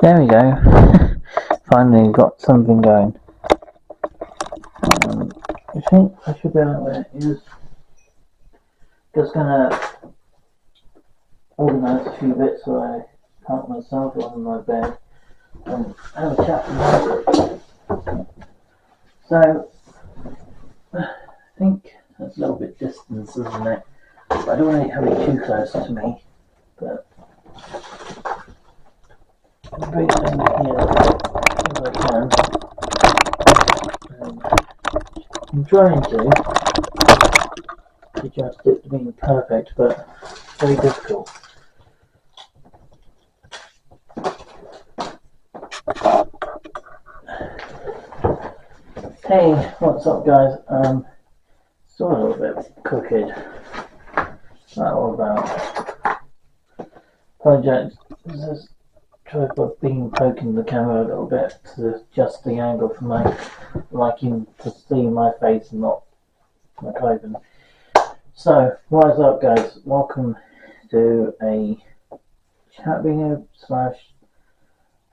There we go. Finally got something going. I think I should be out there. Just gonna organise a few bits so I park myself on my bed and have a chat with you. So I think that's a little bit distance, isn't it? But I don't want to have it too close to me. But I'll bring it in here if I can. I'm trying to adjust it to being perfect, but very difficult. Hey, what's up, guys? Still a little bit crooked. That all about. Apologize. This is tripod being poking the camera a little bit to adjust the angle for my liking to see my face and not my clothing. So, what is up, guys? Welcome to a chat video /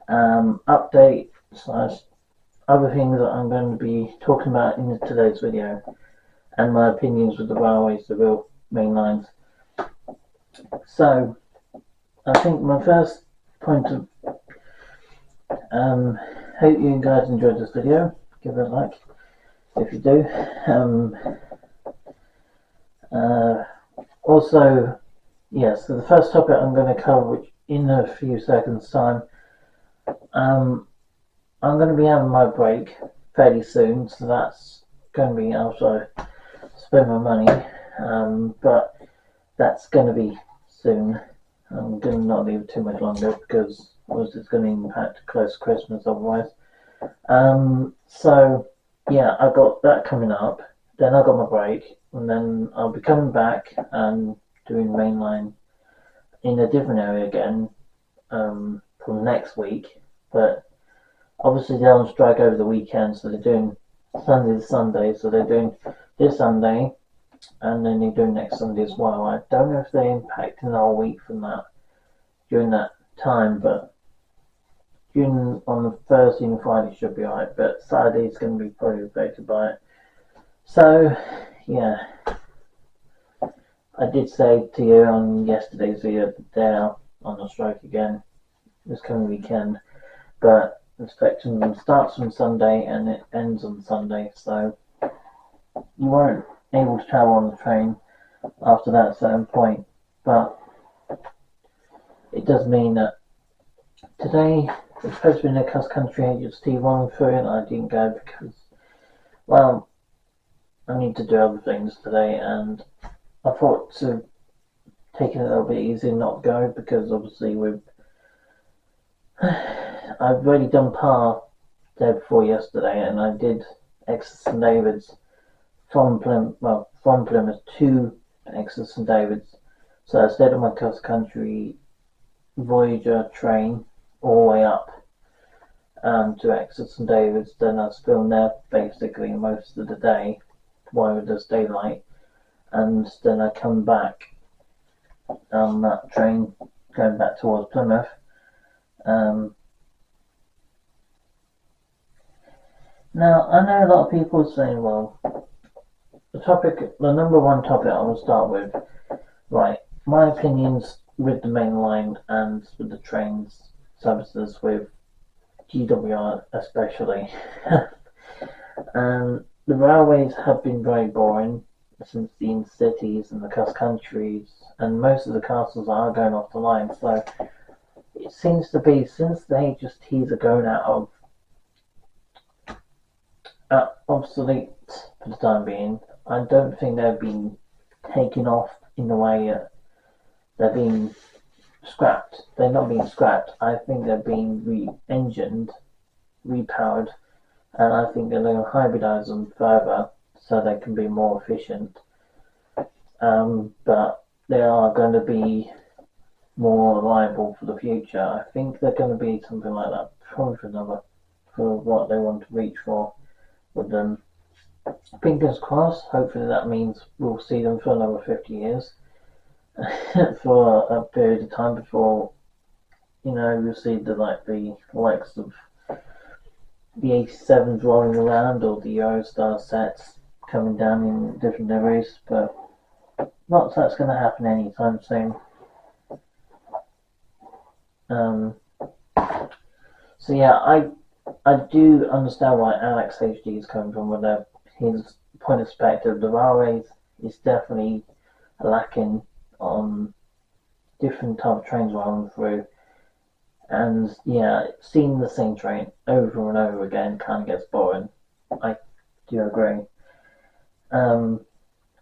update / other things that I'm going to be talking about in today's video, and my opinions with the railways, the real main lines. So, I think my first point of hope you guys enjoyed this video. Give it a like if you do. Also, yes, so the first topic I'm going to cover, which in a few seconds time, I'm going to be having my break fairly soon, so that's going to be after I spend my money, but that's going to be soon. I'm going to not leave it too much longer because obviously it's going to impact close to Christmas otherwise. So yeah, I got that coming up, then I got my break, and then I'll be coming back and doing mainline in a different area again from next week, but obviously they're on strike over the weekend, so they're doing Sunday to Sunday, so they're doing this Sunday and then they're doing next Sunday as well. I don't know if they're impacting the whole week from that during that time, but on the Thursday and Friday should be alright, but Saturday is going to be probably affected by it. So yeah, I did say to you on yesterday's video that they're on a strike again this coming weekend, but the spectrum starts on Sunday and it ends on Sunday, so you weren't able to travel on the train after that certain point. But it does mean that today it's supposed to be a cross-country agency one through, and I didn't go because, well, I need to do other things today, and I thought to take it a little bit easy and not go because obviously I've already done Par day before yesterday, and I did Exeter St David's from Plymouth to Exeter St David's. So I stayed on my cross country Voyager train all the way up to Exeter St David's. Then I was filmed there basically most of the day while it was daylight, and then I come back on that train going back towards Plymouth. Now, I know a lot of people are saying, well, the number one topic I will start with, right, my opinions with the main line and with the trains services with GWR especially. The railways have been very boring since the in-cities and the cross-countries, and most of the castles are going off the line, so it seems to be, since the HSTs are going out of obsolete for the time being, I don't think they're being taken off in the way they're being scrapped. They're not being scrapped. I think they're being re-engined, repowered, and I think they're going to hybridize them further so they can be more efficient. But they are going to be more reliable for the future. I think they're going to be something like that for what they want to reach for with them. Fingers crossed. Hopefully that means we'll see them for another 50 years for a period of time before you see the likes of the 87s rolling around or the Eurostar sets coming down in different areas, but not that's going to happen anytime soon. Um, so yeah, I do understand why Alex HD is coming from with his point of perspective. The railways is definitely lacking on different type of trains rolling through, and yeah, seeing the same train over and over again kind of gets boring. I do agree. Um,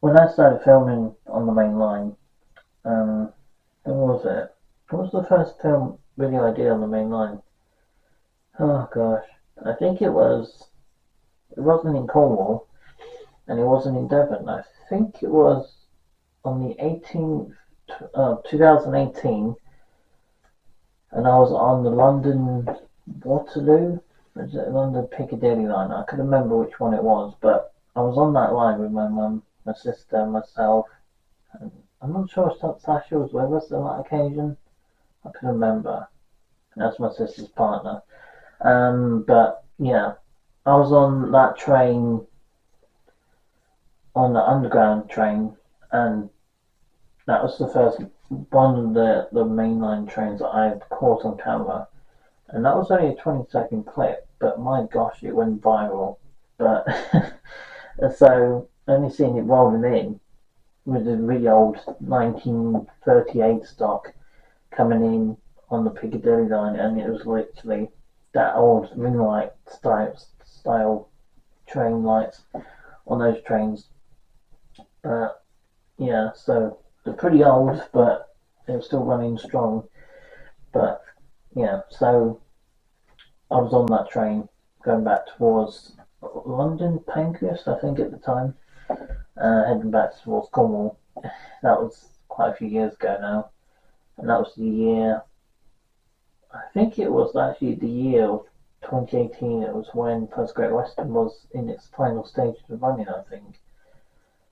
when I started filming on the main line, when was it? What was the first film video I did on the main line? Oh gosh, I think it was. It wasn't in Cornwall, and it wasn't in Devon. I think it was on the 18th, 2018, and I was on the London Waterloo. Was it London Piccadilly line? I couldn't remember which one it was, but I was on that line with my mum, my sister, myself, and I'm not sure if Sasha was with us on that occasion. I couldn't remember. That's my sister's partner. But yeah, I was on that train, on the underground train, and that was the first one of the mainline trains that I caught on camera. And that was only a 20-second clip, but my gosh, it went viral. But so only seeing it rolling in with the really old 1938 stock coming in on the Piccadilly line, and it was literally that old ring light style train lights on those trains. Yeah, so they're pretty old, but they're still running strong. But yeah, so I was on that train going back towards London Pancras, I think at the time, heading back towards Cornwall. That was quite a few years ago now, and that was the year. I think it was actually the year of 2018. It was when First Great Western was in its final stages of running, I think.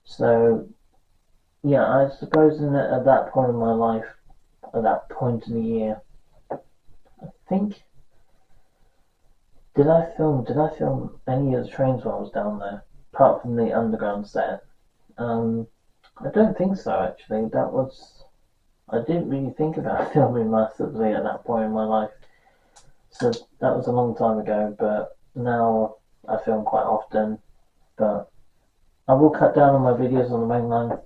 So yeah, I suppose at that point in my life, at that point in the year, I think did I film any of the trains while I was down there, apart from the underground set? Um, I don't think so actually. I didn't really think about filming massively at that point in my life. So that was a long time ago, but now I film quite often. But I will cut down on my videos on the main line a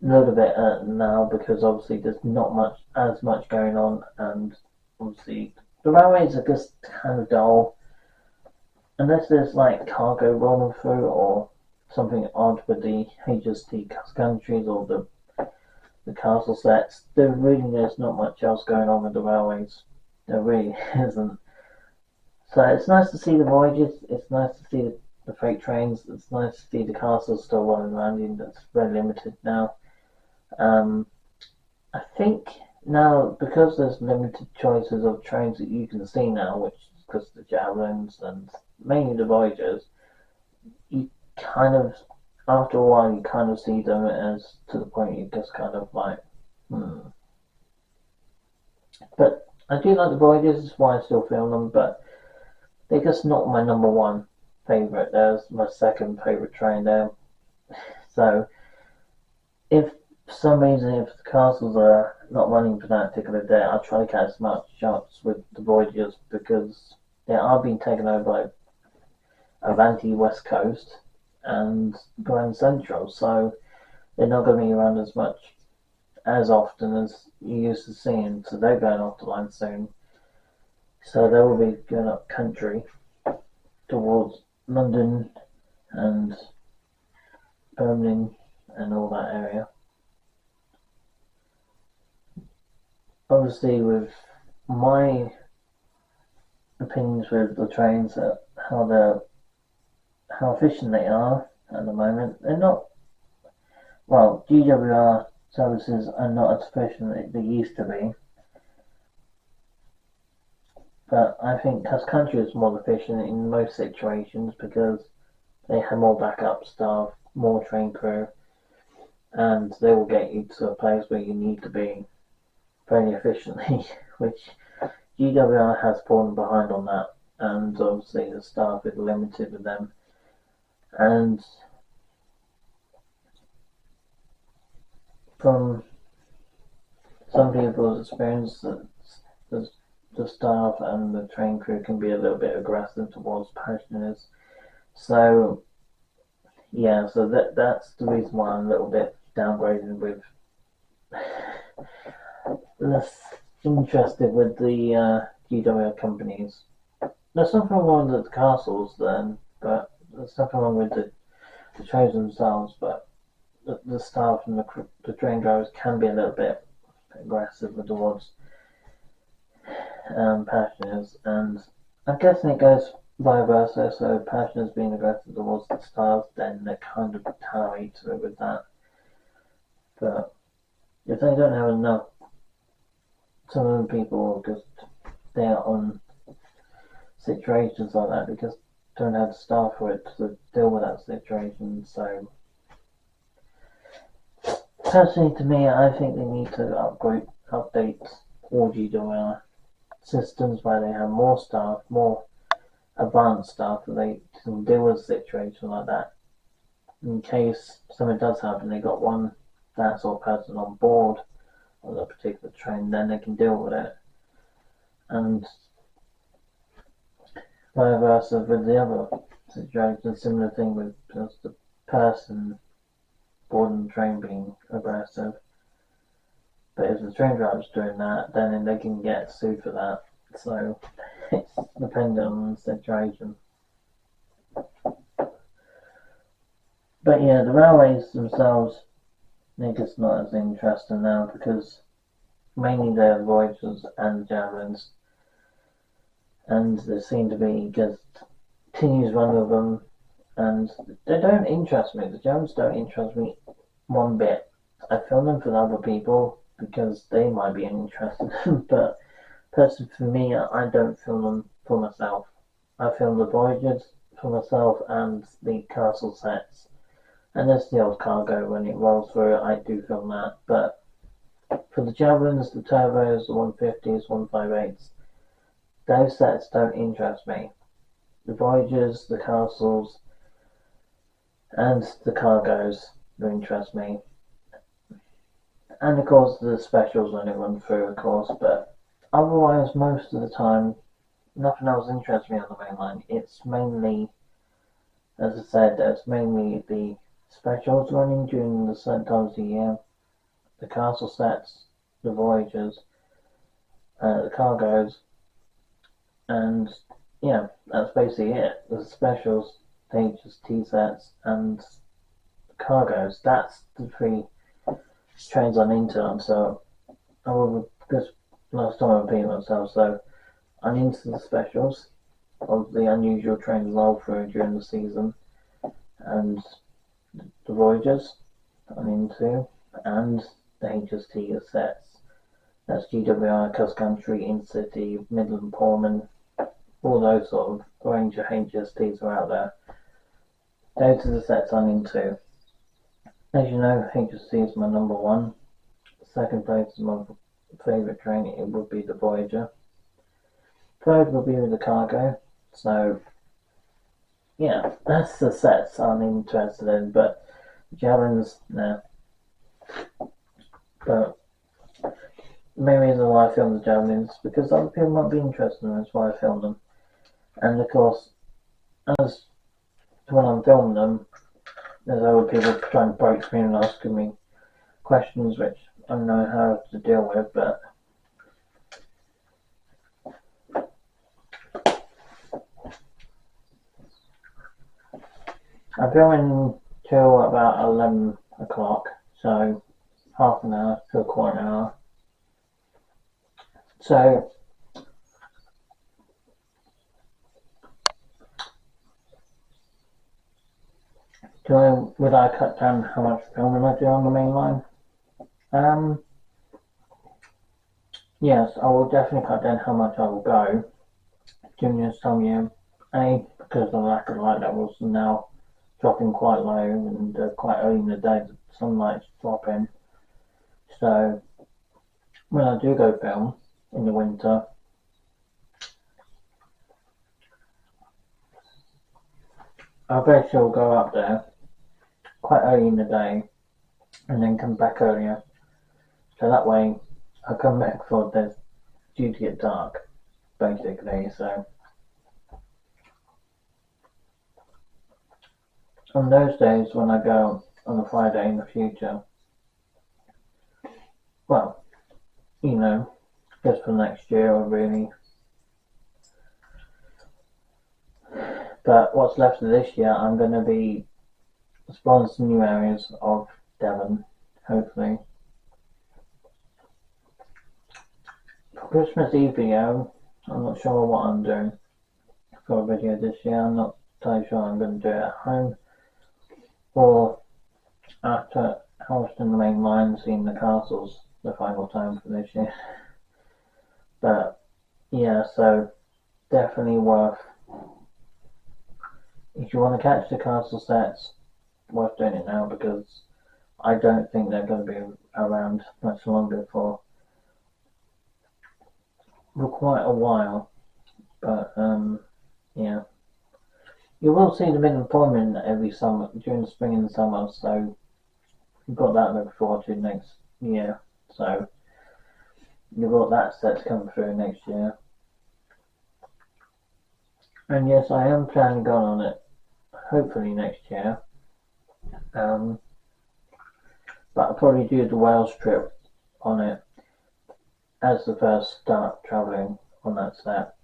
little bit now because obviously there's not as much going on, and obviously the railways are just kind of dull unless there's like cargo rolling through or something odd with the HST countries or the castle sets. There's not much else going on with the railways. There really isn't. So it's nice to see the voyages. It's nice to see the freight trains. It's nice to see the castles still running around. In that's very limited now. Um, I think now because there's limited choices of trains that you can see now, which is because the javelins and mainly the voyagers, you kind of after a while you kind of see them as to the point you just kind of like, hmm. But I do like the voyages. That's why I still film them, but they're just not my number one favorite. There's my second favorite train there. So if for some reason if the castles are not running for that particular day, I'll try to catch as much shots with the voyagers because they are being taken over by Avanti West Coast and Grand Central, so they're not going to be around as often as you used to seeing. So they're going off the line soon. So they will be going up country towards London and Birmingham and all that area. Obviously, with my opinions with the trains, how efficient they are at the moment, they're not. Well, GWR services are not as efficient as they used to be, but I think Cass Country is more efficient in most situations because they have more backup staff, more train crew, and they will get you to a place where you need to be very efficiently which GWR has fallen behind on that, and obviously the staff is limited with them. And from some people's experience, the staff and the train crew can be a little bit aggressive towards pensioners. So yeah, so that's the reason why I'm a little bit downgraded with less interested with the GWR companies. There's nothing wrong with the castles then, but there's nothing wrong with the trains themselves, but the staff and the train drivers can be a little bit aggressive towards passengers, and I'm guessing it goes vice versa. So passengers being aggressive towards the staff, then they kind of retaliate to it with that. But if they don't have enough, some of the people just stay on situations like that because they don't have the staff for it to deal with that situation. So personally, to me, I think they need to update all GWR systems where they have more staff, more advanced staff that they can deal with a situation like that. In case something does happen, they got one that sort of person on board on a particular train, then they can deal with it. And vice versa with the other situation, similar thing with just the person boarding the train being aggressive. But if the train driver's doing that, then they can get sued for that. So it's dependent on the situation. But yeah, the railways themselves, they're just not as interesting now because mainly they're voyagers and javelins, and there seem to be just continuous run of them, and they don't interest me. The javelins don't interest me one bit. I film them for other people because they might be interested, but personally for me, I don't film them for myself. I film the voyages for myself and the castle sets. And there's the old cargo when it rolls through, I do film that. But for the javelins, the turbos, the 150s, 158s, those sets don't interest me. The voyages, the castles, and the cargoes do interest me. And of course the specials when they run through, of course, but otherwise most of the time nothing else interests me on the main line. It's mainly, as I said, it's mainly the specials running during the certain times of the year, the castle sets, the voyages, the cargoes, and yeah, that's basically it. The specials, the HST sets, and the cargoes. That's the three trains I'm into. So I will just last time I repeat myself. So I'm into the specials of the unusual trains roll through during the season, and the voyages I'm into, and the HST sets. That's GWR, Cross Country, Intercity, Midland, Pullman, all those sort of range of HSTs are out there. Those are the sets I'm into. As you know, HST is my number one. Second place is my favourite train, it would be the Voyager. Third would be the Cargo. So yeah, that's the sets I'm interested in, but javelins, no. But the main reason why I film the javelins is because other people might be interested in them, that's why I film them. And of course, as when I'm filming them, there's other people trying to break me and asking me questions which I don't know how to deal with, but I'm filming till about 11 o'clock, so half an hour to a quarter an hour. So would I cut down how much filming I do on the main line? Yes, I will definitely cut down how much I will go during this time of year. A, because of the lack of light levels are now dropping quite low, and quite early in the day the sunlight's dropping. So when I do go film, in the winter. I bet you'll go up there quite early in the day and then come back earlier. So that way I'll come back before it's due to get dark, basically. So on those days when I go on a Friday in the future, well, just for next year really. But what's left of this year, I'm going to be exploring some new areas of Devon, hopefully. For Christmas Eve video, I'm not sure what I'm doing for a video this year. I'm not entirely sure I'm going to do it at home or after Houston the main line, seeing the castles the final time for this year. But yeah, so definitely worth, if you want to catch the castle sets, worth doing it now, because I don't think they're going to be around much longer for quite a while. But yeah, you will see them in employment every summer during the spring and summer, so you've got that to look forward to next year. So you've got that set to come through next year. And yes, I am planning on it hopefully next year. But I'll probably do the Wales trip on it as the first start travelling on that set.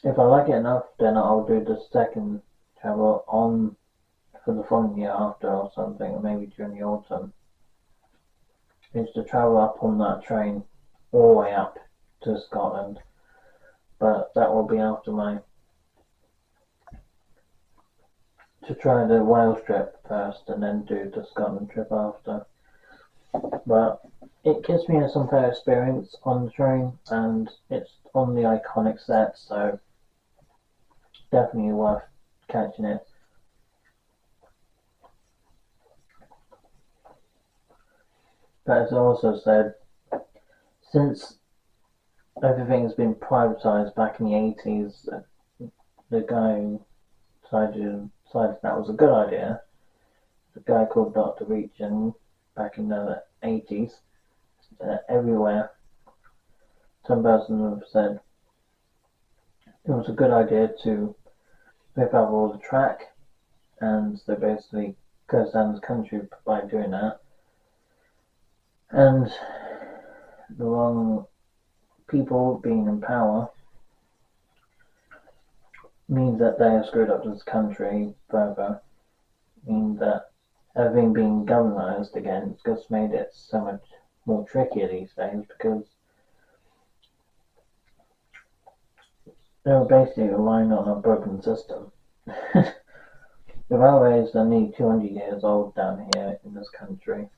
If I like it enough, then I'll do the second travel on for the following year after or something, or maybe during the autumn. Is to travel up on that train all the way up to Scotland. But that will be after to try the Wales trip first and then do the Scotland trip after. But it gives me some fair experience on the train, and it's on the iconic set, so definitely worth catching it. But as I also said, since everything's been privatised back in the 80s, the guy who decided that was a good idea, the guy called Dr. Reachen back in the 80s, everywhere, some person have said it was a good idea to rip out all the track, and they basically closed down the country by doing that. And the wrong people being in power means that they have screwed up this country further, mean that everything being governized again, it's just made it so much more trickier these days, because they're basically relying on a broken system. The railways are nearly 200 years old down here in this country.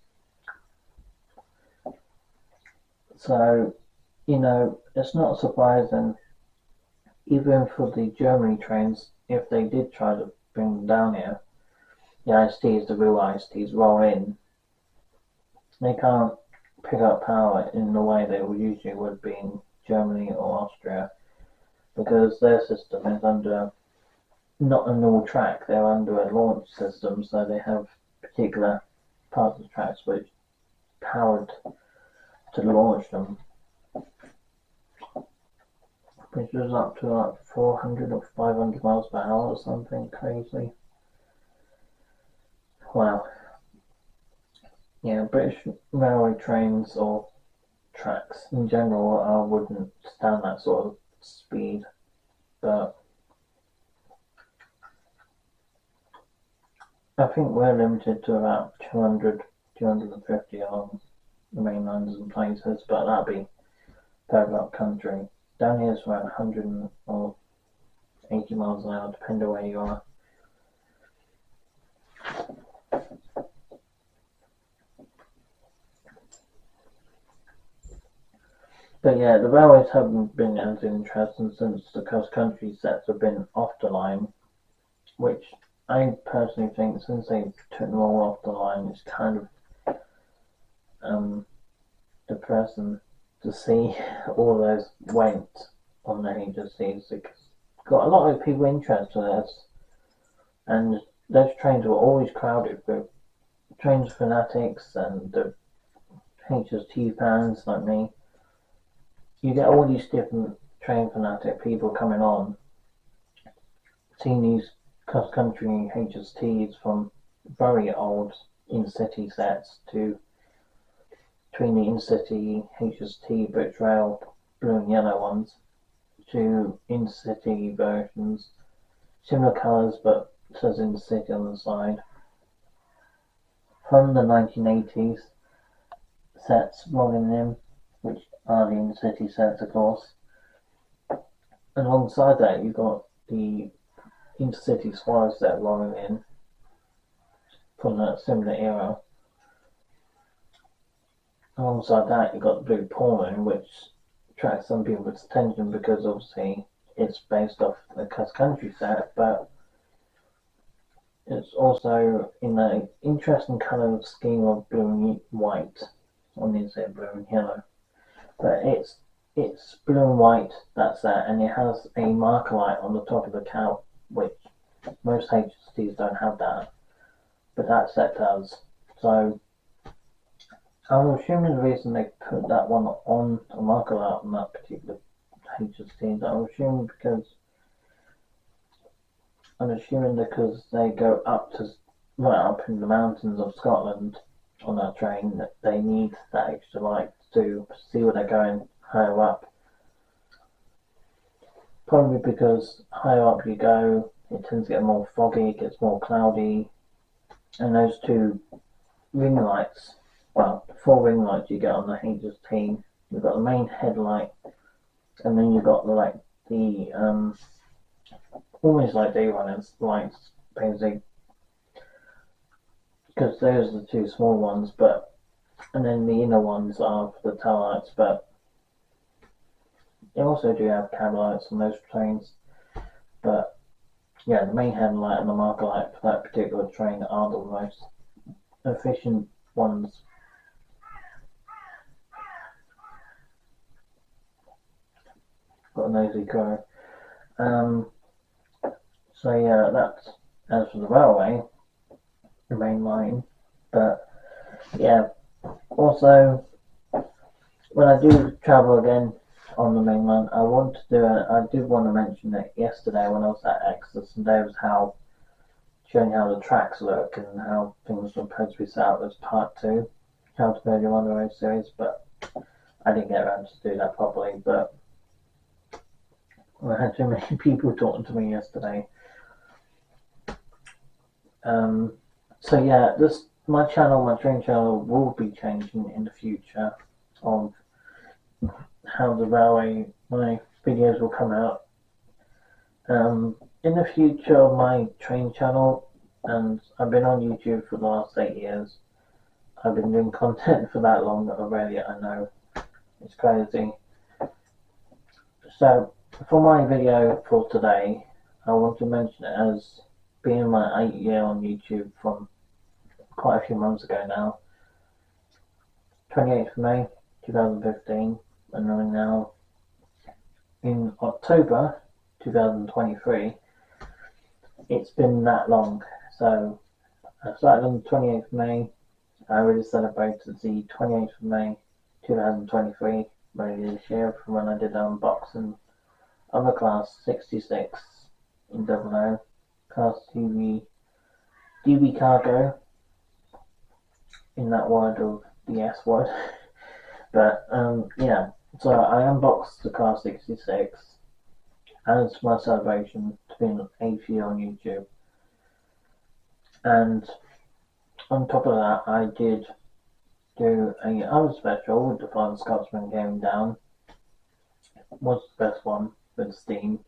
So, it's not surprising, even for the Germany trains, if they did try to bring them down here, the ISTs, the real ISTs, roll in, they can't pick up power in the way they usually would be in Germany or Austria, because their system is under not a normal track, they're under a launch system, so they have particular parts of the tracks which powered to launch them, which was up to like 400 or 500 miles per hour or something crazy. Wow. Yeah, British railway trains or tracks in general, I wouldn't stand that sort of speed, but I think we're limited to about 200, 250 along the main lines and places, but that'd be further up country. Down here it's around 100 or 80 miles an hour, depending where you are. But yeah, the railways haven't been as interesting since the cross-country sets have been off the line, which I personally think, since they took them all off the line, it's kind of depressing. to see all those went on the HSTs. It's got a lot of people interested in this, and those trains were always crowded with trains fanatics and the HST fans like me. You get all these different train fanatic people coming on, seeing these cross-country HSTs from very old in-city sets to between the in-city HST British Rail blue and yellow ones to in-city versions, similar colours but it says in-city on the side. From the 1980s sets rolling in, which are the in-city sets of course. And alongside that you've got the intercity swallow set rolling in from that similar era. Alongside that you've got the Blue Pullman, which attracts some people's attention because obviously it's based off the cross-country set, but it's also in an interesting colour scheme of blue and white. On the inside blue and yellow. But it's blue and white, that's that, and it has a marker light on the top of the cow, which most HSTs don't have that, but that set does. So I'm assuming the reason they put that one on a marker light on that particular HST, I'm assuming because they go up to right up in the mountains of Scotland on that train, that they need that extra light to see where they're going higher up. Probably because higher up you go, it tends to get more foggy, it gets more cloudy, and those two ring lights, well, the 4 ring lights you get on the HST, you've got the main headlight, and then you've got the almost like day runners lights, basically, because those are the 2 small ones, and then the inner ones are for the tail lights, but they also do have cab lights on those trains. But yeah, the main headlight and the marker light for that particular train are the most efficient ones. Got a nosy crow. So yeah, that's as for the railway, the main line. But yeah, also when I do travel again on the main line, I did want to mention it yesterday when I was at Exeter and there was showing how the tracks look and how things were supposed to be set up as part 2, how to go to on the road series, but I didn't get around to do that properly. But I had too many people talking to me yesterday. So yeah, my train channel will be changing in the future of how the railway, my videos will come out. In the future of my train channel, and I've been on YouTube for the last 8 years. I've been doing content for that long already, I know. It's crazy. So, for my video for today, I want to mention it as being my 8th year on YouTube from quite a few months ago now. 28th of May 2015, and we're now in October 2023. It's been that long. So I started on the 28th of May. I really celebrated the 28th of May 2023 earlier this year from when I did an unboxing of a Class 66 in 00 Class DB cargo, in that word of the S word. But yeah, so I unboxed the Class 66 as my celebration to being an 8th year on YouTube. And on top of that, I did do a other special with the Flying Scotsman Going Down. Was the best one with Steam.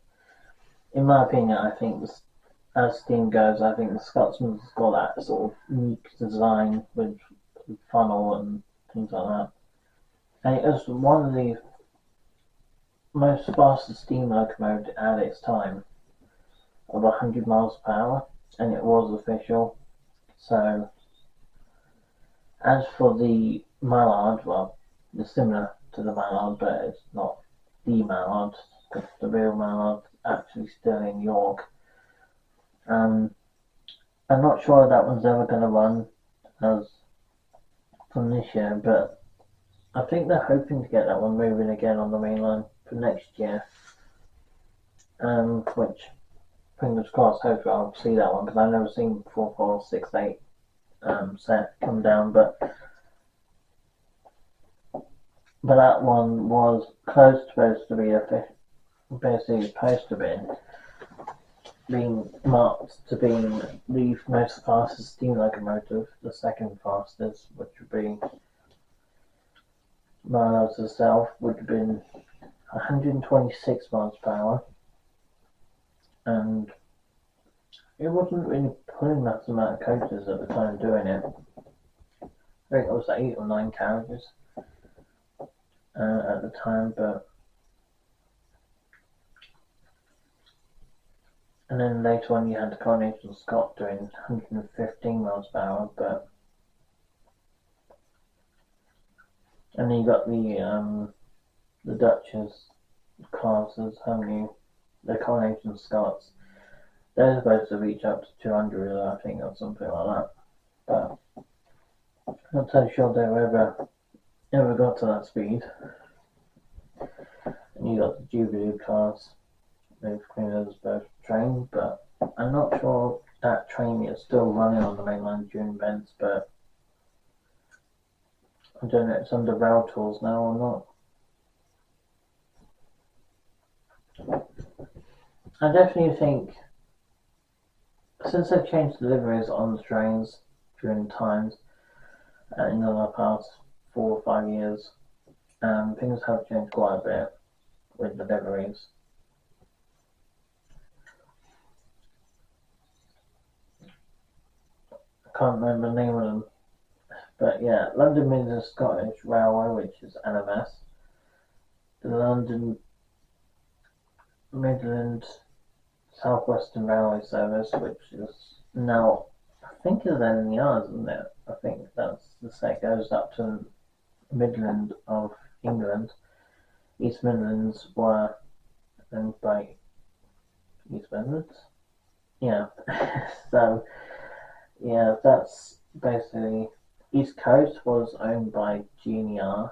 In my opinion, I think as Steam goes, I think the Scotsman's got that sort of unique design with funnel and things like that. And it was one of the most fastest steam locomotives at its time, of 100 miles per hour, and it was official. So, as for the mileage, well, the similar to the Mallard, but it's not the Mallard, because the real Mallard is actually still in York. I'm not sure that one's ever going to run as from this year, but I think they're hoping to get that one moving again on the main line for next year. Which, fingers crossed, hopefully I'll see that one, because I've never seen 4468 set come down, but that one was supposed to be basically supposed to be being marked to being the most fastest steam locomotive, the second fastest, which would be miles itself, would have been 126 miles per hour, and it wasn't really pulling that amount of coaches at the time doing it. I think it was 8 or 9 carriages at the time, and then later on you had the Coronation Scott doing 115 miles per hour, and then you got the Duchess classes, haven't you? The Coronation Scots. They're supposed to reach up to 200, I think, or something like that. But I'm not so sure they ever got to that speed. And you got the Jubilee class with Queen Elizabeth train, but I'm not sure that train is still running on the mainland during events, but I don't know if it's under rail tours now or not. I definitely think, since they've changed deliveries on the trains during times in the past 4 or 5 years, things have changed quite a bit with deliveries. I can't remember the name of them, but yeah, London Midland Scottish Railway, which is LMS, the London Midland South Western Railway Service, which is now, I think, is NER, isn't it? I think that's the set goes up to Midland of England. East Midlands were owned by East Midlands. Yeah. So yeah, that's basically East Coast was owned by GNR,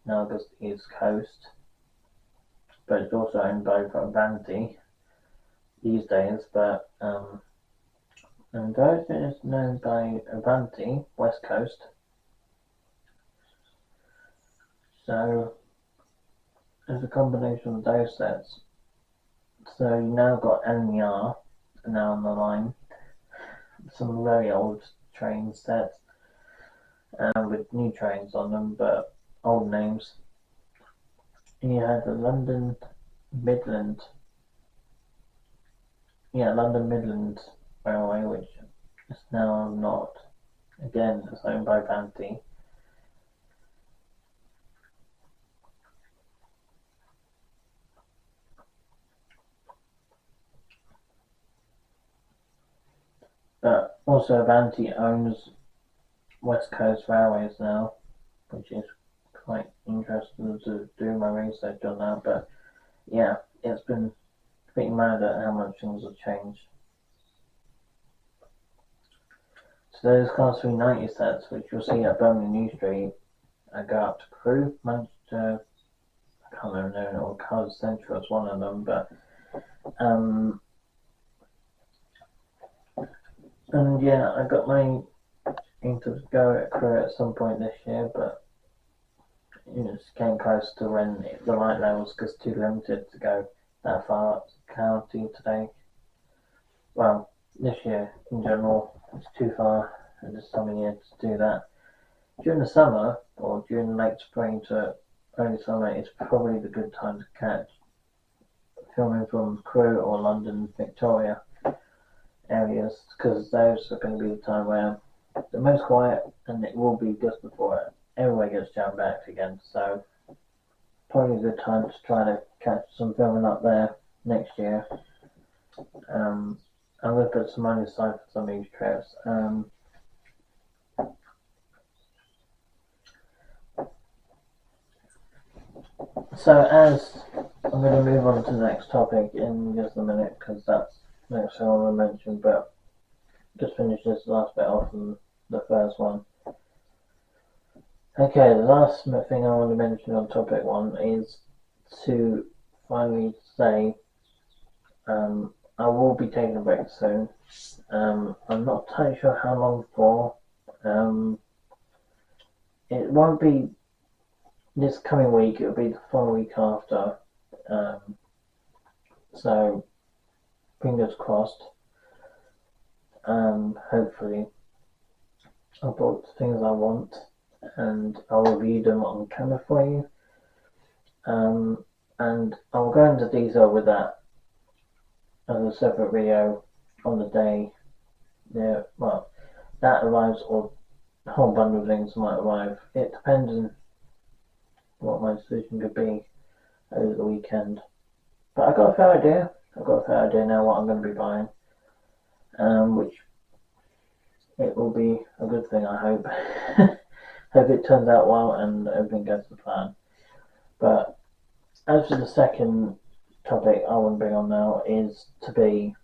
now just East Coast, but it's also owned by Vanti these days, but and those is known by Avanti, West Coast. So there's a combination of those sets. So you now got NER now on the line. Some very old train sets with new trains on them, but old names. And you had the London Midland Railway, which is now not. Again, it's owned by Vanti. But also Vanti owns West Coast Railways now, which is quite interesting to do my research on that. But yeah, it's been pretty mad at how much things have changed. So those Class 390 sets, which you'll see at Birmingham New Street, go up to Crewe, Manchester, I can't remember, or Cardiff Central is one of them, but and yeah, I got my aim to go at Crewe at some point this year, but it's getting close to when the light levels gets too limited to go that far up to the county today. Well, this year in general, it's too far at this time of year to do that. During the summer or during late spring to early summer, it's probably the good time to catch filming from Crewe or London, Victoria areas, because those are going to be the time where the most quiet, and it will be just before everywhere gets jammed back again. So probably a good time to try to catch some filming up there next year. I'm going to put some money aside for some of these trips. So as I'm going to move on to the next topic in just a minute because that's the next thing I want to mention, but just finish this last bit off and the first one. Okay, the last thing I want to mention on topic one is to finally say I will be taking a break soon. I'm not entirely sure how long for. Um, it won't be this coming week, it'll be the following week after. Um, so, fingers crossed. Hopefully, I bought the things I want and I'll review them on camera for you. And I'll go into detail with that as a separate video on the day. Yeah, well, that arrives or a whole bundle of things might arrive. It depends on what my decision could be over the weekend. But I've got a fair idea. I've got a fair idea now what I'm going to be buying, which it will be a good thing, I hope. Hope it turns out well and everything goes to plan. But as for the second topic I want to bring on now is to be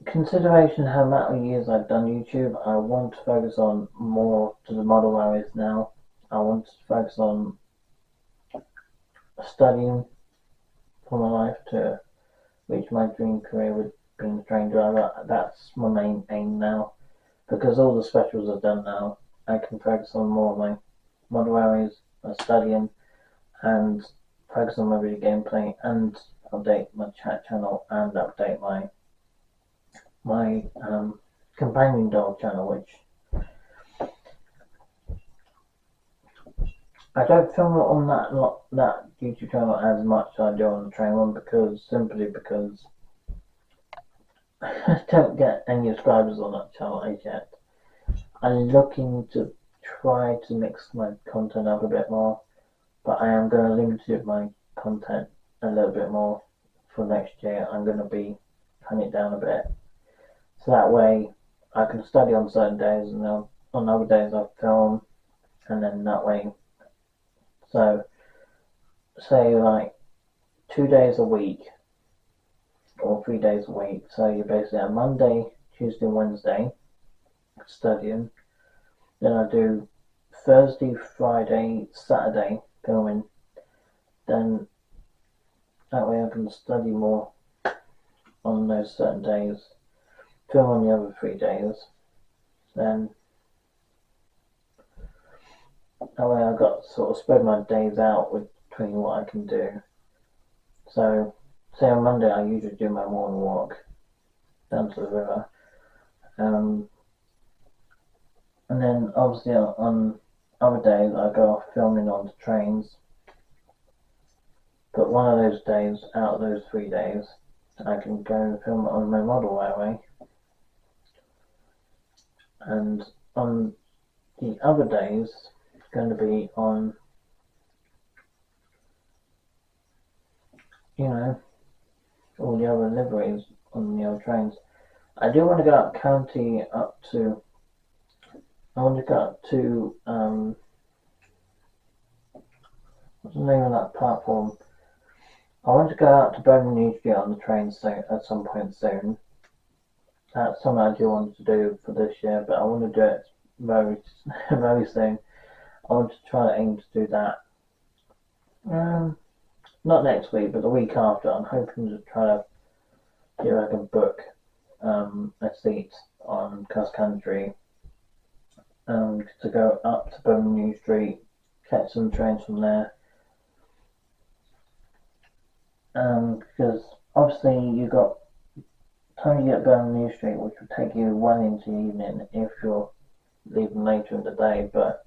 consideration how many years I've done YouTube. I want to focus on more to the model areas now. I want to focus on studying for my life to reach my dream career with being a train driver. That's my main aim now. Because all the specials I've done now, I can focus on more of my model areas, my studying, and focus on my video gameplay and update my chat channel and update my companion dog channel, which I don't film on that YouTube channel as much as I do on the train one simply because I don't get any subscribers on that channel as yet. I'm looking to try to mix my content up a bit more, but I am going to limit my content a little bit more for next year. I'm going to be cutting it down a bit, so that way I can study on certain days and then on other days I film, and then that way. So say like 2 days a week or 3 days a week. So you're basically on Monday, Tuesday, Wednesday studying. Then I do Thursday, Friday, Saturday filming. Then that way I can study more on those certain days. Film on the other 3 days. Then that way I've got to sort of spread my days out between what I can do. So say on Monday I usually do my morning walk down to the river. And then obviously on other days I go off filming on the trains. But one of those days, out of those 3 days, I can go and film on my model railway. And on the other days, it's going to be on, all the other liveries on the old trains. I do want to go up county I want to go up to, what's the name of that platform? I want to go out to Birmingham Street on the train at some point soon. That's something I do want to do for this year, but I want to do it very, very soon. I want to try to aim to do that. Not next week, but the week after. I'm hoping to try to see if I can book a seat on cross country to go up to Birmingham Street, catch some trains from there. Because obviously you got time to get Birmingham Street, which would take you well into the evening if you're leaving later in the day. But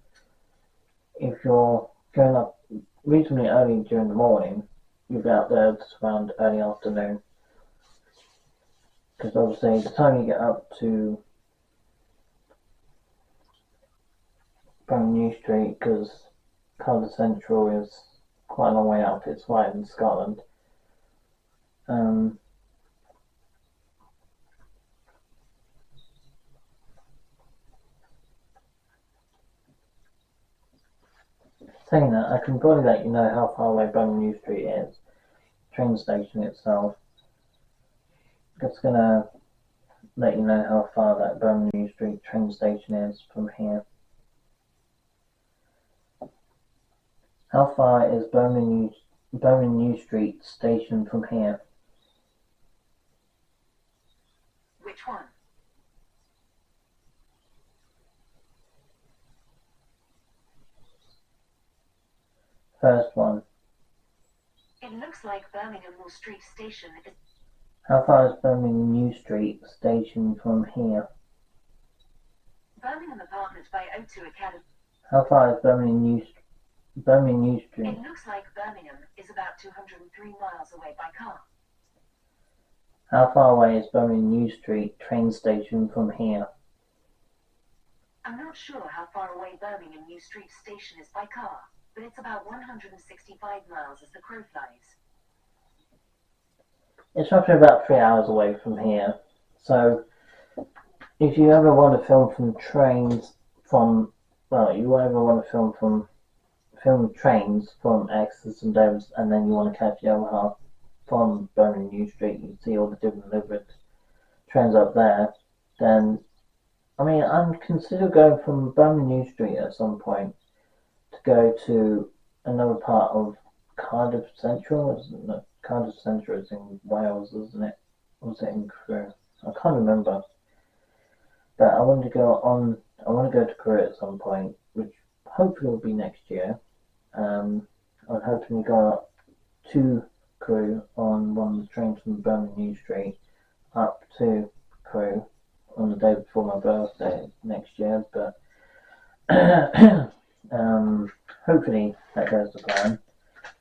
if you're going up reasonably early during the morning, you'll be out there around early afternoon. Because obviously the time you get up to Birmingham Street, because Cardiff Central is quite a long way up, it's right in Scotland. Saying that, I can probably let you know how far away Birmingham New Street is, train station itself. Just gonna let you know how far that Birmingham New Street train station is from here. How far is Birmingham New Street station from here? Which one? First one. It looks like Birmingham New Street Station is... How far is Birmingham New Street station from here? Birmingham Apartments by O2 Academy. How far is Birmingham New Street? It looks like Birmingham is about 203 miles away by car. How far away is Birmingham New Street train station from here? I'm not sure how far away Birmingham New Street Station is by car, but it's about 165 miles as the crow flies. It's roughly about 3 hours away from here. So, if you ever want to film from trains from, well, you ever want to film trains from Exeter and Devons, and then you want to catch the other half from Birmingham New Street, you see all the different delivered trains up there, then, I mean, I'm consider going from Birmingham New Street at some point to go to another part of Cardiff Central. Cardiff Central is in Wales, isn't it? Or was it in Crewe? I can't remember. But I want to go to Crewe at some point, which hopefully will be next year. I'm hoping to go up to Crewe on one of the trains from Birmingham New Street up to Crewe on the day before my birthday next year, but hopefully that goes to plan.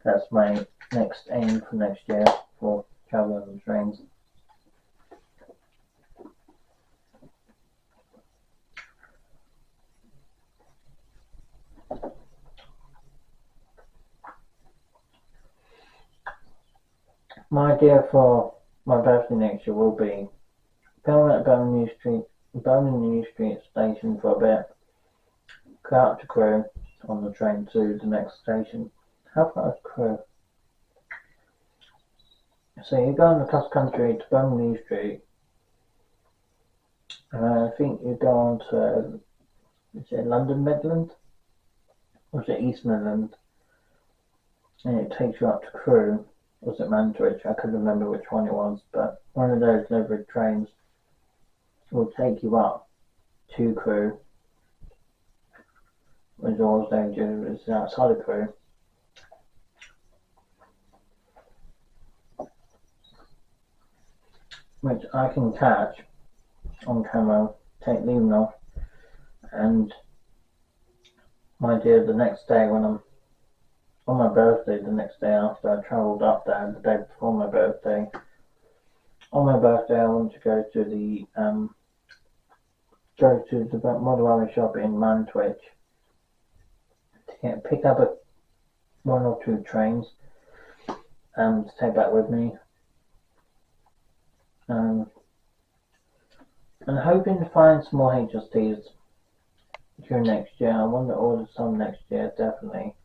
That's my next aim for next year for travelling on trains. My idea for my birthday next year will be film at Birmingham New Street station for a bit, go out to Crewe on the train to the next station. How far is Crewe? So you go on the cross country to Birmingham New Street, and I think you go on to, is it London Midland? Or is it East Midland? And it takes you up to Crewe. Was it Mantwich? I couldn't remember which one it was, but one of those delivered trains will take you up to Crewe, which also is outside of Crewe. Which I can catch on camera, take leaving off, and my idea the next day when I'm on my birthday, the next day after I travelled up there, the day before my birthday. On my birthday, I want to go to the model army shop in Mantwich to pick up one or two trains to take back with me. And hoping to find some more HSTs during next year. I want to order some next year, definitely.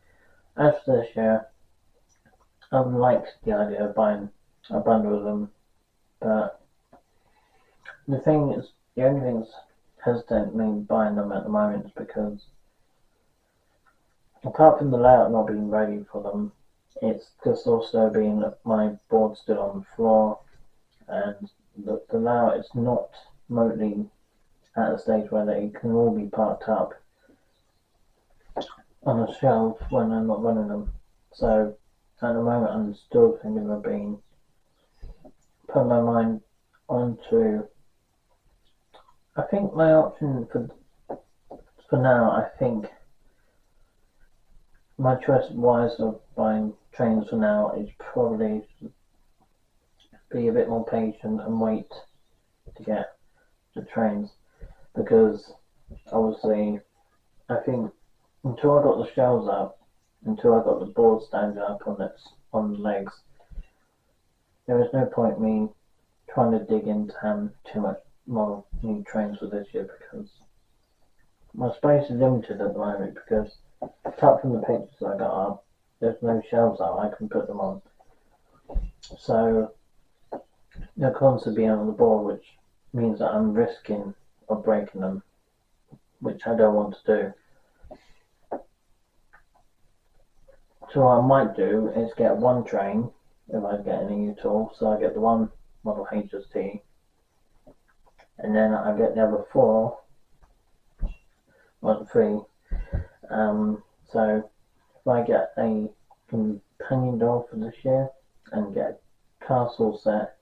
As for this year, I would like the idea of buying a bundle of them, but the only thing that's hesitant me buying them at the moment is because, apart from the layout not being ready for them, it's just also being my board still on the floor, and the layout is not remotely at a stage where they can all be parked up on a shelf when I'm not running them. So at the moment I'm still thinking of putting my mind onto, I think my option for now, I think my choice wise of buying trains for now is probably be a bit more patient and wait to get the trains, because obviously I think until I got the shelves up, until I got the board standing up on the legs, there was no point me trying to dig into too much new trains for this year, because my space is limited at the moment, because apart from the pictures I got up, there's no shelves that I can put them on. So they're constantly on the board, which means that I'm risking of breaking them, which I don't want to do. So what I might do is get one train if I get any new tool. So I get the one model HST, and then I get the other four, well, three. So if I get a companion door for this year and get a castle set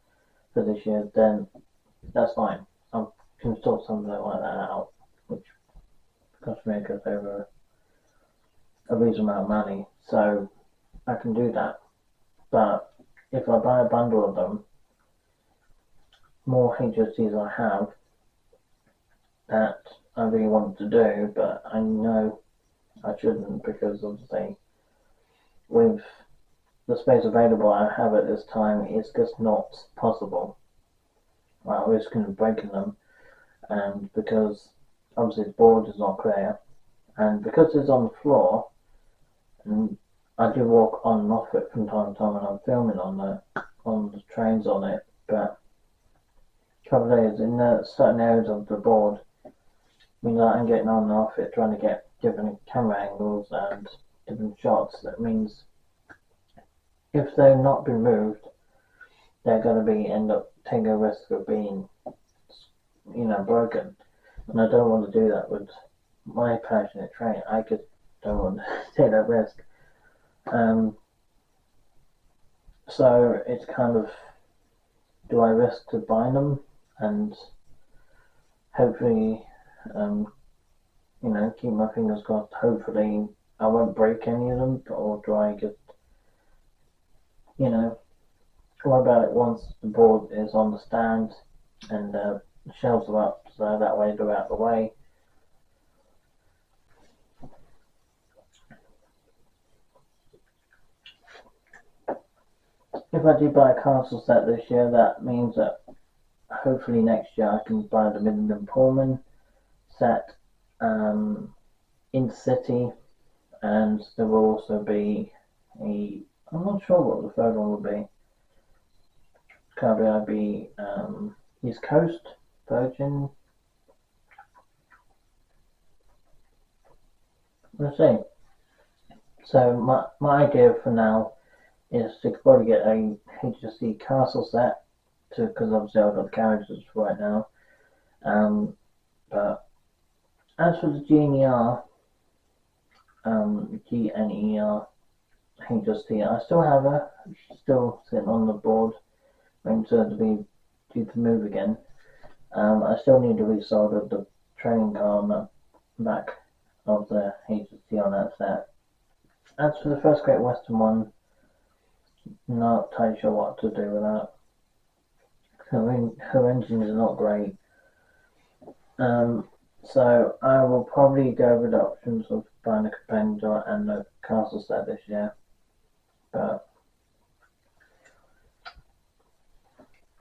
for this year, then that's fine. I can sort something like that out, which cost me over a reasonable amount of money. So I can do that. But if I buy a bundle of them, more HSTs I have that I really want to do, but I know I shouldn't because obviously with the space available I have at this time, it's just not possible. I risk breaking them, and because obviously the board is not clear, and because it's on the floor, and I do walk on and off it from time to time when I'm filming on the trains on it, but a couple of days in certain areas of the board means that I'm getting on and off it, trying to get different camera angles and different shots. That means if they're not been moved, they're going to end up taking a risk of being, broken. And I don't want to do that with my passionate train. I just don't want to take that risk. So it's kind of, do I risk to buy them and hopefully, keep my fingers crossed. Hopefully, I won't break any of them, or do I just, what about it once the board is on the stand and the shelves are up, so that way they're out of the way. If I do buy a castle set this year, that means that hopefully next year I can buy the Midland Pullman set, Intercity, and there will also be I'm not sure what the third one will be. Could I be East Coast, Virgin? Let's see. So my idea for now is to probably get a HSC castle set, because obviously I've got the carriages right now. But as for the GNER, GNER HSC, I still have her, still sitting on the board, waiting to be due to move again. I still need to resolder the training car on the back of the HSC on that set. As for the First Great Western one, not entirely sure what to do with that. Her engine is not great. So I will probably go with the options of buying a companion door and the castle set this year. But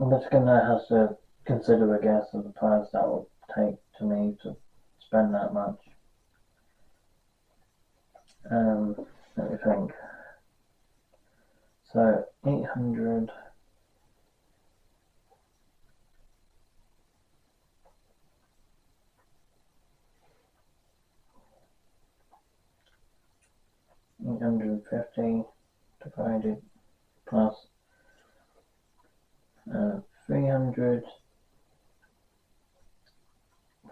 I'm just gonna have to consider, I guess, the price that will take to me to spend that much. Let me think. So 800. $850 divided plus 300,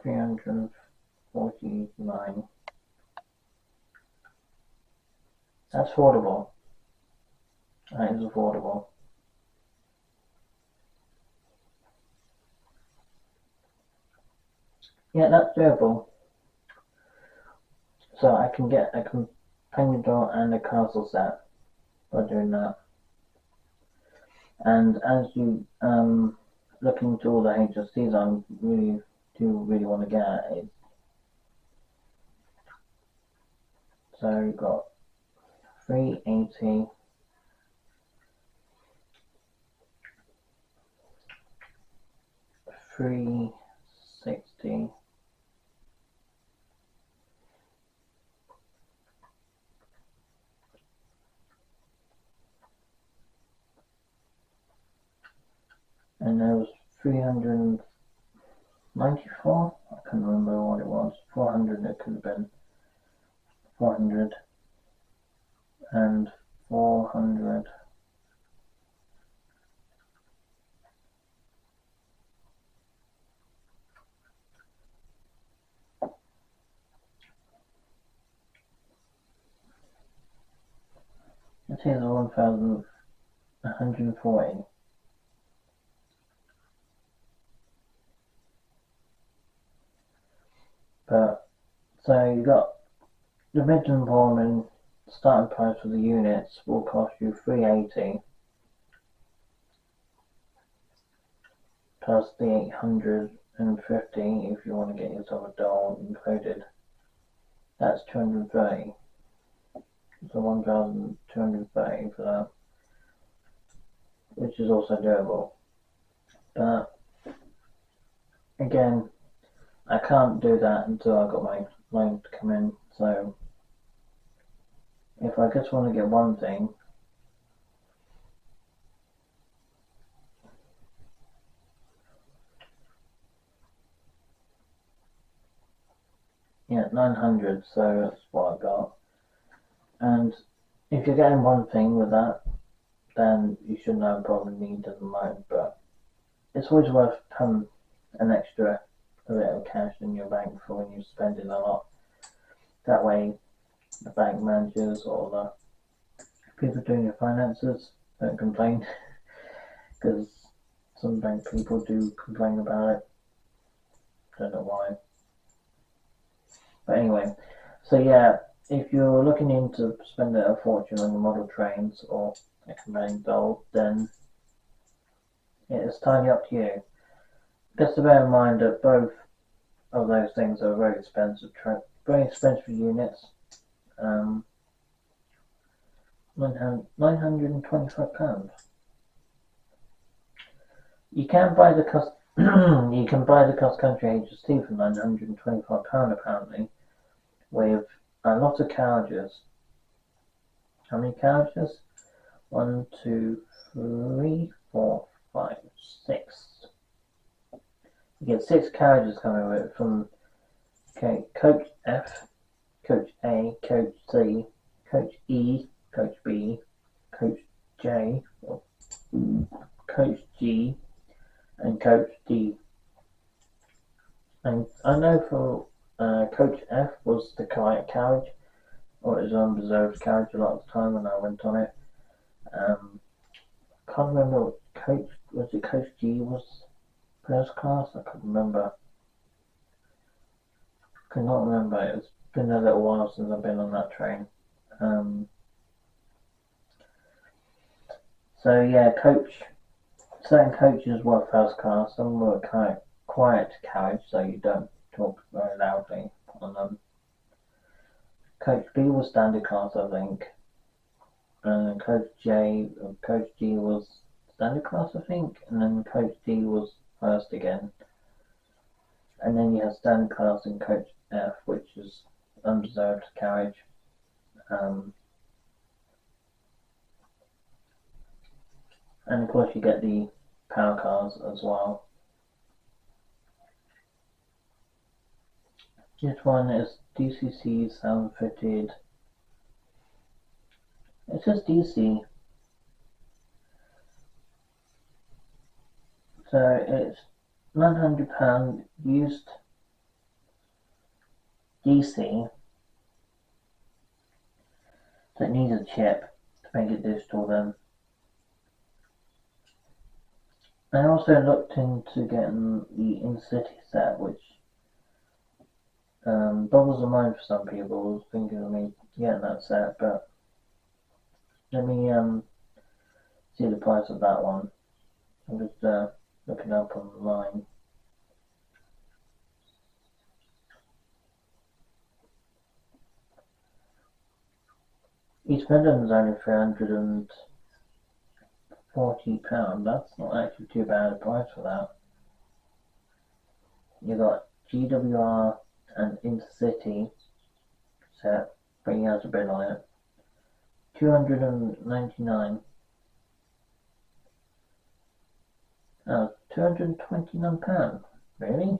349. That's affordable. That is affordable. Yeah, that's doable. So I can get a companion door and a castle set by doing that. And as you look into all the HSCs I really want to get, so you've got 380, 360, and there was 394. I can't remember what it was. 400. It could have been 400 and 400. It is 1,140. But so you got the Midland Ballman starting price for the units will cost you 380 plus the 850 if you want to get yourself a doll included. That's 230. So 1,230 for that, which is also doable. But again, I can't do that until I got my loan to come in. So if I just want to get one thing, yeah, 900. So that's what I got. And if you're getting one thing with that, then you shouldn't have a problem needing the loan. But it's always worth having an extra a bit of cash in your bank for when you're spending a lot. That way, the bank managers or the people doing your finances don't complain, because some bank people do complain about it. Don't know why. But anyway, so yeah, if you're looking into spending a fortune on your model trains or a conveying doll, then it's entirely up to you. Just to bear in mind that both of those things are very expensive units. £925. You can buy the you can buy the cross country HST for £925 apparently, with a lot of carriages. How many carriages? 1, 2, 3, 4, 5, 6. You get 6 carriages coming with it from Coach F, Coach A, Coach C, Coach E, Coach B, Coach J, Coach G, and Coach D. And I know for Coach F was the quiet carriage, or his own reserved carriage a lot of the time when I went on it. Can't remember what Coach G was first class? I can't remember. Cannot remember. It's been a little while since I've been on that train. So yeah, certain coaches were first class, some were quiet carriage, so you don't talk very loudly on them. Coach B was standard class, I think. Coach G was standard class, I think, and then Coach D was first again. And then you have standard class in Coach F, which is unreserved carriage. And of course you get the power cars as well. This one is DCC sound fitted. It says DC. So it's £900 used DC. So it needs a chip to make it digital then. I also looked into getting the in-city set, which boggles the mind for some people. I was thinking of me getting that set, but let me see the price of that one. I'm just looking up online. East Midlands only £340. That's not actually too bad a price for that. You got GWR and Intercity set, but he has a bid on it. £299. £229. Really?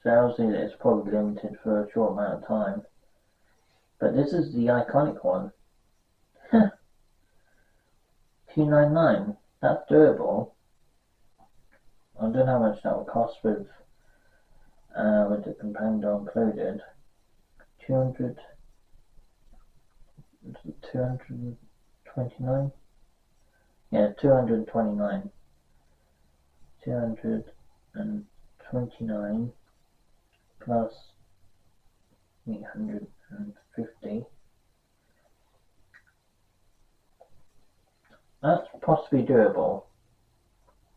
So obviously it's probably limited for a short amount of time. But this is the iconic one. $299. That's doable. I don't know how much that would cost with the companion included. 200, 229? Yeah, 229. 229 plus 850. That's possibly doable.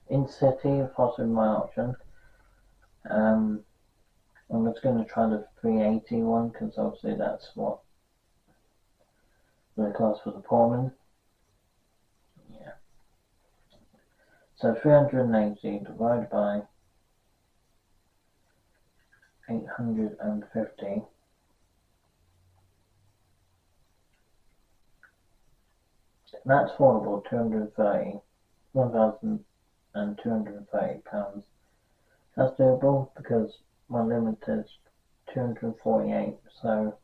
In city, possibly my option. I'm just going to try the 380 one because obviously that's what the cost for the Pullman. Yeah. So 380 divided by 850. That's affordable, 230, £1,230. That's doable because my limit is 248, so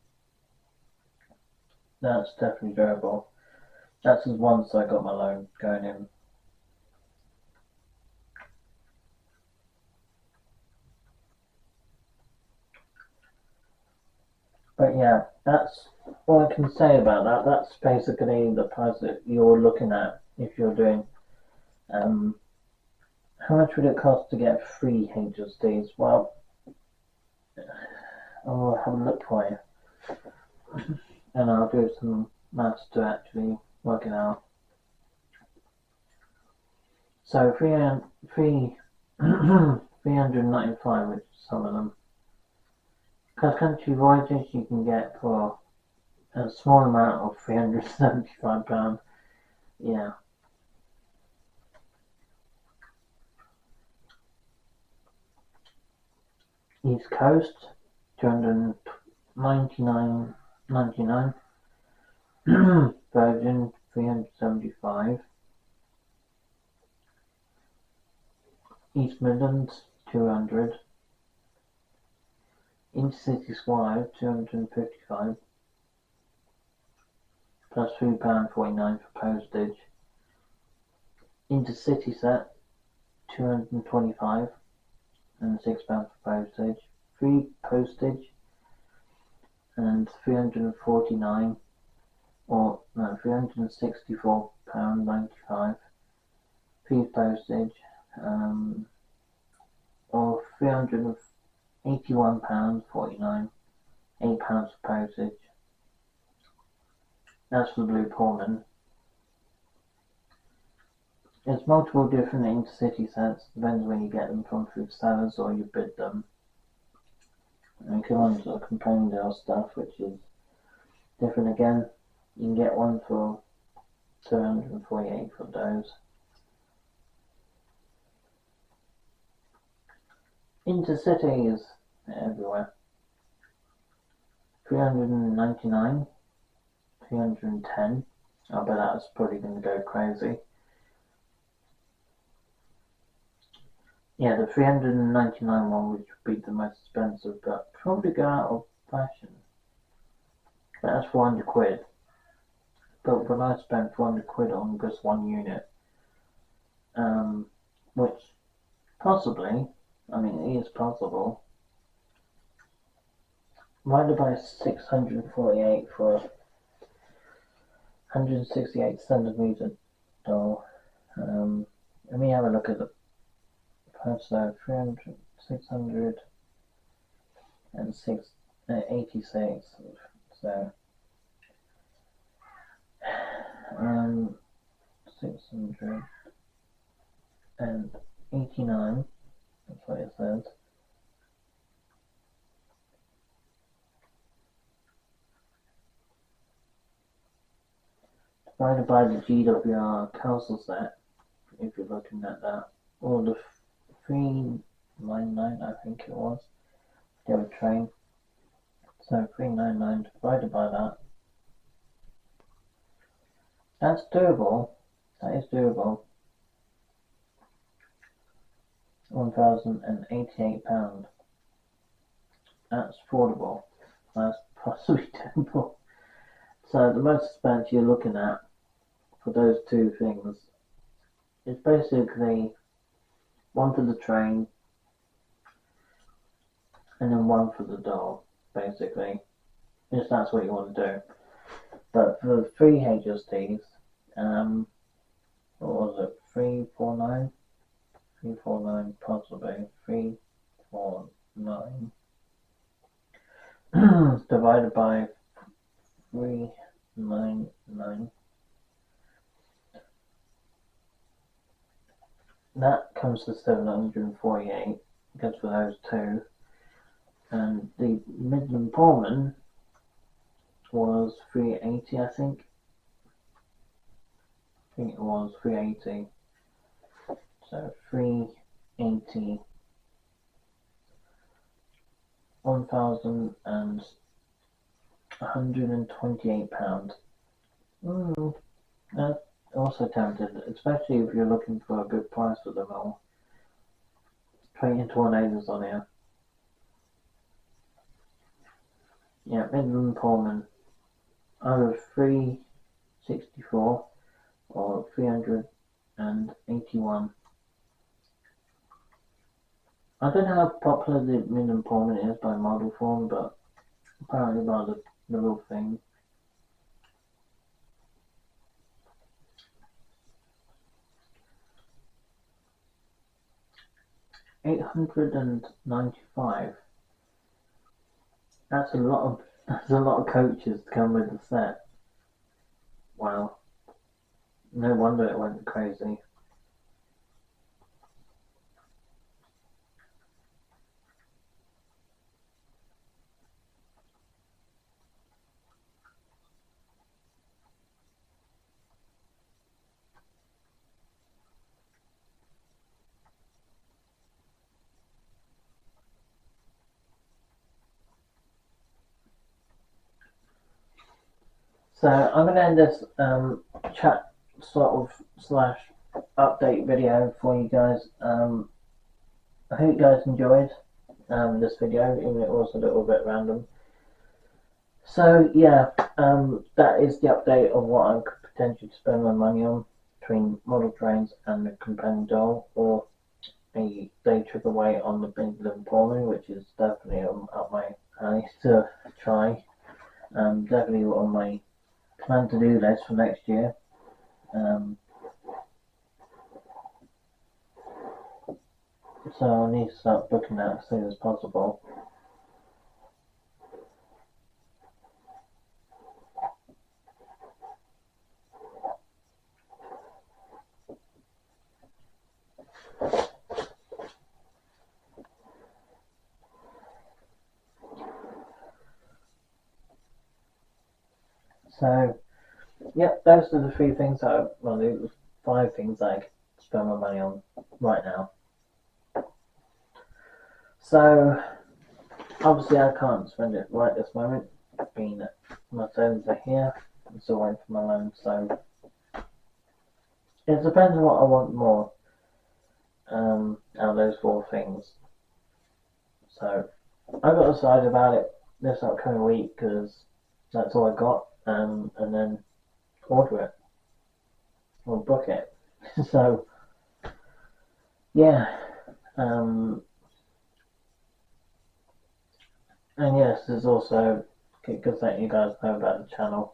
that's definitely doable. That's as once I got my loan going in. But yeah, that's all I can say about that. That's basically the price that you're looking at if you're doing. How much would it cost to get 3 HSDs? Well, I'll have a look for you, and I'll do some maths to actually work it out. So 395, which is some of them. Cross country voyages you can get for a small amount of £375. Yeah. East Coast, £299.99. Virgin, £375. East Midlands, £200. Intercity Swire, £255. Plus £3.49 for postage. Intercity set, £225 and £6 for postage. Free postage and £349 or no £364.95. Free postage or £381.49. £8 for postage. That's for the Blue Pullman. There's multiple different intercity sets, depends when you get them from food sellers or you bid them. And you come on to the companion stuff, which is different again. You can get one for 248 for those. Intercity is everywhere. 399, 310. I bet that's probably going to go crazy. Yeah, the 399 one, which would be the most expensive, but probably go out of fashion. But that's 400 quid. But when I spent 400 quid on just one unit, which possibly, I mean, it is possible. Divided by 648 for 168 centimeter doll. Let me have a look at the price. So 300, 686. So 689. That's what it says. Divided by the GWR castle set, if you're looking at that, or the 399, I think it was. They were train. So 399 divided by that. That's doable. That is doable. £1,088. That's affordable. That's possibly doable. So the most expense you're looking at for those two things is basically one for the train and then one for the doll, basically. If that's what you want to do. But for 3 HSTs, what was it? 349? 349 possibly. 349 divided by 399. That comes to 748, just for those two. And the Midland Pullman was 380, I think. I think it was 380. So 380, £1,128. That's also tempted, especially if you're looking for a good price for them all. 20 tornadoes on here. Yeah, Midland Pullman. Either 364 or 381. I don't know how popular the Midland Pullman is by model form, but apparently by the real thing. $895. That's a lot of coaches to come with the set. Wow. No wonder it went crazy. So I'm going to end this chat sort of slash update video for you guys. I hope you guys enjoyed this video, even if it was a little bit random. So yeah, that is the update of what I could potentially spend my money on between model trains and the companion doll, or a day trip away on the Midland Pullman, which is definitely up my alley to try. Definitely on my plan to do list for next year. So I need to start booking that as soon as possible. So, yep, those are the 5 things I spend my money on right now. So, obviously I can't spend it right this moment, being that my savings are here. I'm still waiting for my loan, so it depends on what I want more out of those 4 things. So, I've got to decide about it this upcoming week, because that's all I got, and then order it or book it. So yeah, and yes, there's also because letting you guys know about the channel,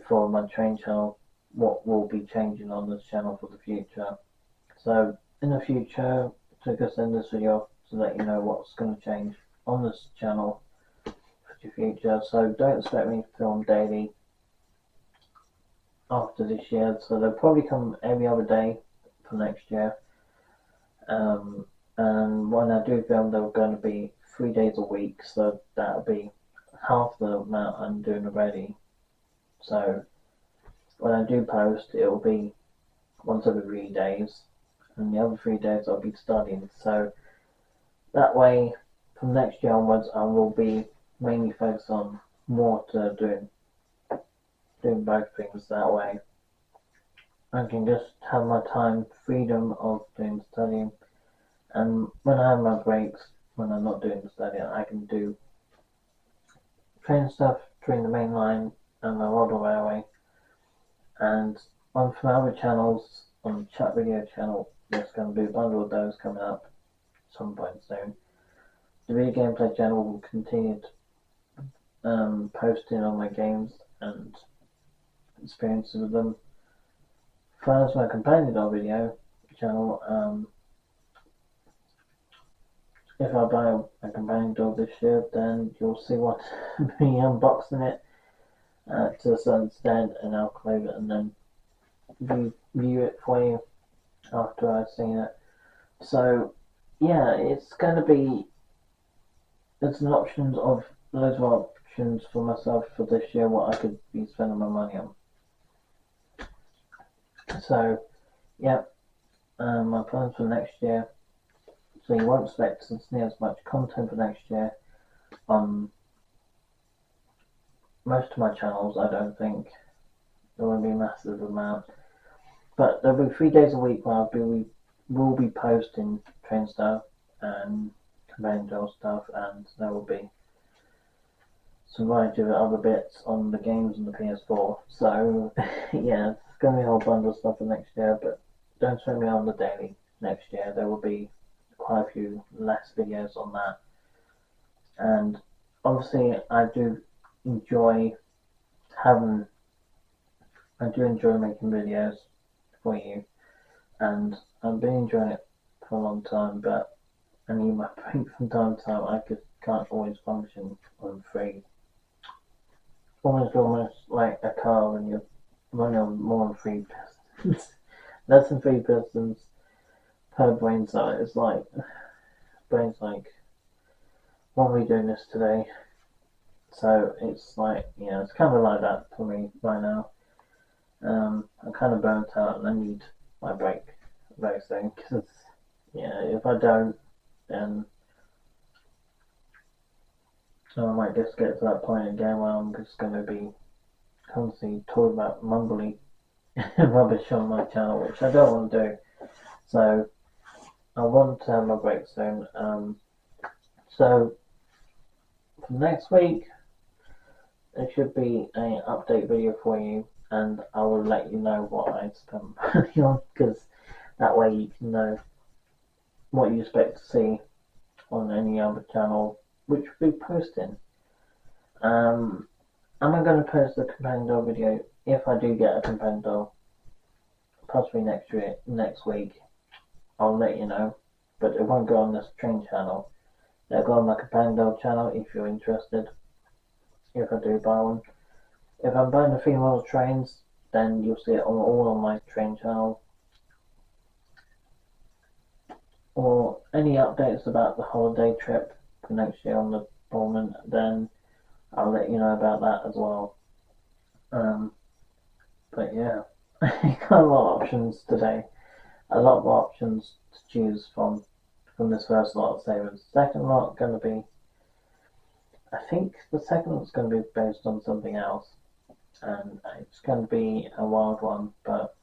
for my train channel, what will be changing on this channel for the future. So in the future, to just end this video to let you know what's going to change on this channel for the future. So don't expect me to film daily after this year. So they'll probably come every other day for next year. And when I do film, they're going to be 3 days a week, so that'll be half the amount I'm doing already. So when I do post, it'll be once every 3 days, and the other 3 days I'll be studying. So that way, from next year onwards, I will be mainly focused on more to doing both things. That way I can just have my time freedom of doing studying And when I have my breaks, when I'm not doing the study, I can do train stuff during the main line and the Roddle Railway. And on from other channels, on the chat video channel, there's going to be a bundle of those coming up some point soon. The video gameplay channel will continue posting on my games and experiences with them. As far as my companion doll video channel, if I buy a companion doll this year, then you'll see what me unboxing it to a certain extent, and I'll close it and then review it for you after I've seen it. So yeah, it's going to be there's an options of loads of options for myself for this year what I could be spending my money on. So yeah, my plans for next year. So you won't expect to see as much content for next year on most of my channels. I don't think there won't be a massive amount, but there'll be 3 days a week where will be posting train stuff and companion doll stuff, and there will be some variety of other bits on the games on the PS4. So yeah, it's going to be a whole bundle of stuff for next year, but don't expect me on the daily next year. There will be quite a few less videos on that. And obviously I do enjoy making videos for you, and I've been enjoying it for a long time, but I need my break from time to time. I can't always function on three. Almost like a car when you're running on more than three pistons. Less than three pistons per brain cell. It's like brain's like, what are we doing this today? So it's like, it's kind of like that for me right now. I'm kind of burnt out and I need my break very soon because if I don't, then I might just get to that point again where I'm just going to be constantly talking about mumbly rubbish on my channel, which I don't want to do. So I want to have my break soon. So for next week, there should be an update video for you, and I will let you know what I spent money on, because that way you can know what you expect to see on any other channel which will be posting. Am I going to post the companion doll video if I do get a companion doll? Possibly next week. I'll let you know, but it won't go on this train channel. It'll go on my companion doll channel if you're interested. If I do buy one. If I'm buying the female trains, then you'll see it all on my train channel. Or any updates about the holiday trip for next year on the Pullman, then I'll let you know about that as well. But yeah, got a lot of options today. A lot of options to choose from this first lot of savings. Second lot going to be, I think the second one's going to be based on something else, and it's going to be a wild one, but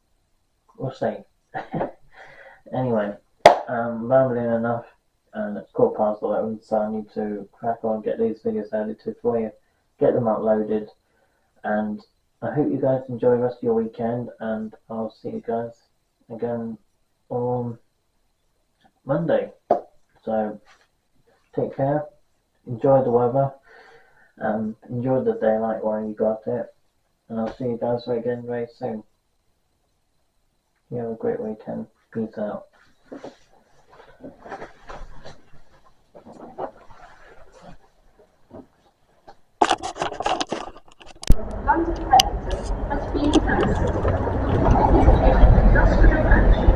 we'll see. Anyway, rambling enough, and it's 11:15, so I need to crack on, get these videos edited for you, get them uploaded, and I hope you guys enjoy the rest of your weekend, and I'll see you guys again on Monday. So take care, enjoy the weather, enjoy the daylight while you got it, and I'll see you guys again very soon. You have a great weekend. Peace out. London Paddington has been cancelled. Industrial action.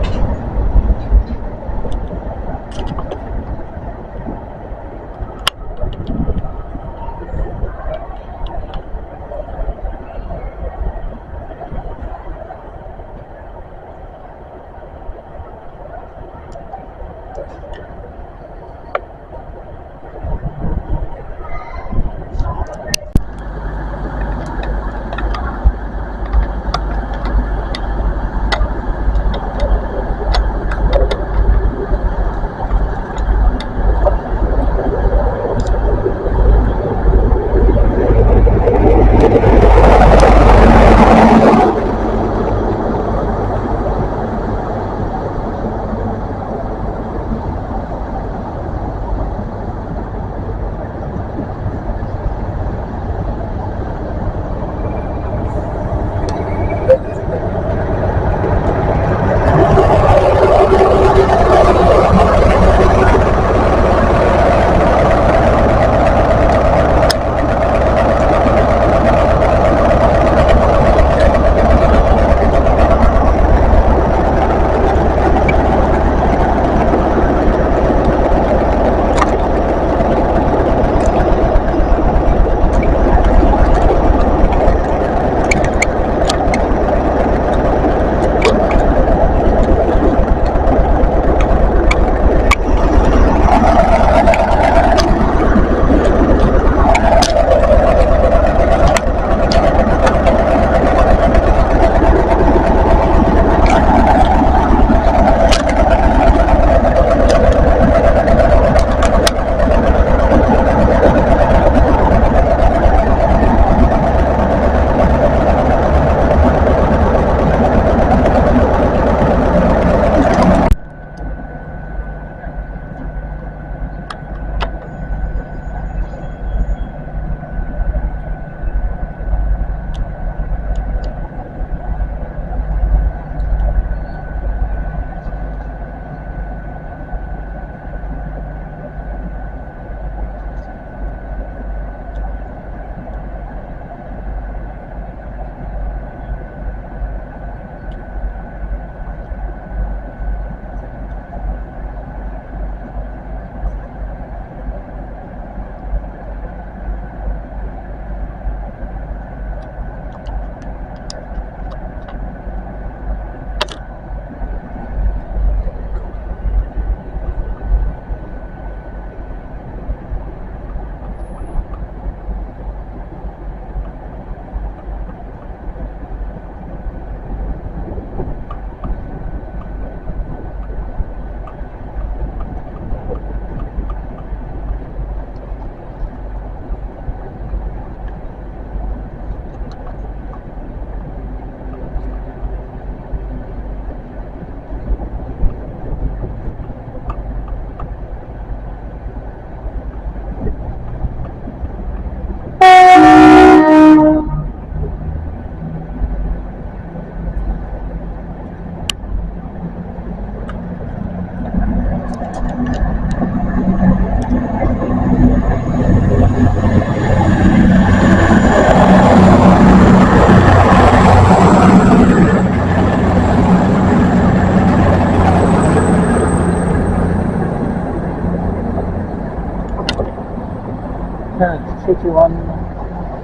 City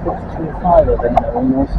1625, I think that one was.